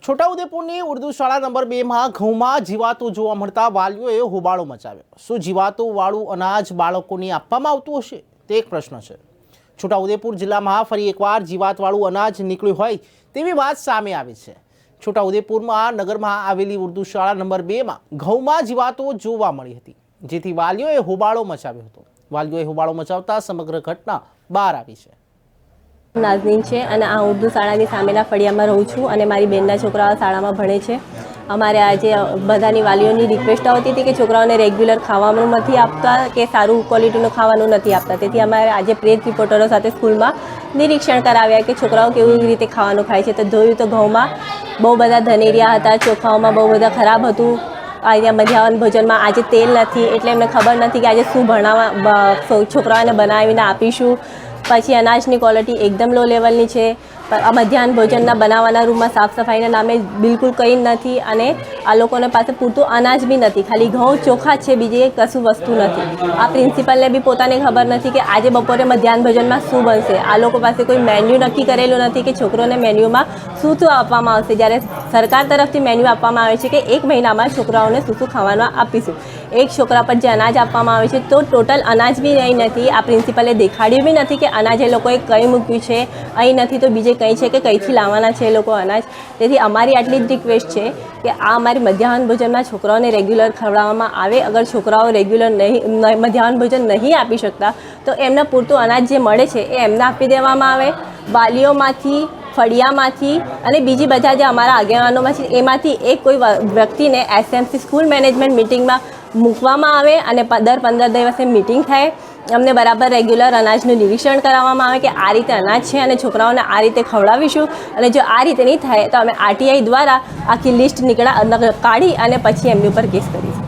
છોટાઉદેપુરની ઉર્દુ શાળા નંબર 2માં ઘઉંમાં જીવાતો જોવા મળતા વાલીઓએ હોબાળો મચાવ્યો। શું જીવાતોવાળું અનાજ બાળકોને આપવામાં આવતું હશે તે એક પ્રશ્ન છે। છોટાઉદેપુર જિલ્લામાં ફરી એકવાર જીવાતવાળું અનાજ નીકળ્યું હોય તેવી વાત સામે આવી છે। છોટાઉદેપુરમાં નગરમાં આવેલી ઉર્દુ શાળા નંબર 2માં ઘઉંમાં જીવાતો જોવા મળી હતી, જેથી વાલીઓએ હોબાળો મચાવ્યો હતો। વાલીઓએ હોબાળો મચાવતા સમગ્ર ઘટના બહાર આવી છે। નાઝનીન છે અને આ ઉર્દુ શાળાની સામેના ફળિયામાં રહું છું અને મારી બેનના છોકરાઓ શાળામાં ભણે છે। અમારે આજે બધાની વાલીઓની રિક્વેસ્ટ આવતી હતી કે છોકરાઓને રેગ્યુલર ખાવાનું નથી આપતા કે સારું ક્વોલિટીનું ખાવાનું નથી આપતા, તેથી અમારે આજે પ્રેસ રિપોર્ટરો સાથે સ્કૂલમાં નિરીક્ષણ કરાવ્યા કે છોકરાઓ કેવી રીતે ખાવાનું ખાય છે। તો જોયું તો ઘઉંમાં બહુ બધા ધનેરિયા હતા, ચોખાઓમાં બહુ બધા ખરાબ હતું। અહીંયા મધ્યાહન ભોજનમાં આજે તેલ નથી, એટલે એમને ખબર નથી કે આજે શું છોકરાઓને બનાવીને આપીશું। પછી અનાજની ક્વોલિટી એકદમ લો લેવલની છે। મધ્યાહન ભોજનના બનાવવાના રૂમમાં સાફ સફાઈના નામે બિલકુલ કંઈ નથી અને આ લોકોને પાસે પૂરતું અનાજ બી નથી, ખાલી ઘઉં ચોખા છે, બીજી કશું વસ્તુ નથી। આ પ્રિન્સિપલને બી પોતાને ખબર નથી કે આજે બપોરે મધ્યાહન ભોજનમાં શું બનશે। આ લોકો પાસે કોઈ મેન્યુ નક્કી કરેલું નથી કે છોકરોને મેન્યુમાં શું શું આપવામાં આવશે, જ્યારે સરકાર તરફથી મેન્યુ આપવામાં આવે છે કે 1 મહિનામાં છોકરાઓને શું શું ખાવાનું આપીશું। એક છોકરા પર જે અનાજ આપવામાં આવે છે તો ટોટલ અનાજ બી અહીં નથી। આ પ્રિન્સિપલે દેખાડ્યું બી નથી કે અનાજ એ લોકોએ કંઈ મૂક્યું છે, અહીં નથી તો બીજે કંઈ છે કે કંઈથી લાવવાના છે એ લોકો અનાજ। તેથી અમારી આટલી જ રિક્વેસ્ટ છે કે આ અમારી મધ્યાહન ભોજનમાં છોકરાઓને રેગ્યુલર ખવડાવવામાં આવે। અગર છોકરાઓ રેગ્યુલર મધ્યાહન ભોજન નહીં આપી શકતા તો એમને પૂરતું અનાજ જે મળે છે એ એમને આપી દેવામાં આવે। વાલીઓમાંથી, ફળિયામાંથી અને બીજી બધા જે અમારા આગેવાનોમાં છે એમાંથી એક કોઈ વ્યક્તિને એસએમસી સ્કૂલ મેનેજમેન્ટ મિટિંગમાં મૂકવામાં આવે અને દર 15 દિવસે મિટિંગ થાય। અમને બરાબર રેગ્યુલર અનાજનું નિરીક્ષણ કરાવવામાં આવે કે આ રીતે અનાજ છે અને છોકરાઓને આ રીતે ખવડાવીશું, અને જો આ રીતે નહીં થાય તો અમે આરટીઆઈ દ્વારા આખી લિસ્ટ કાઢી અને પછી એમની ઉપર કેસ કરીશું।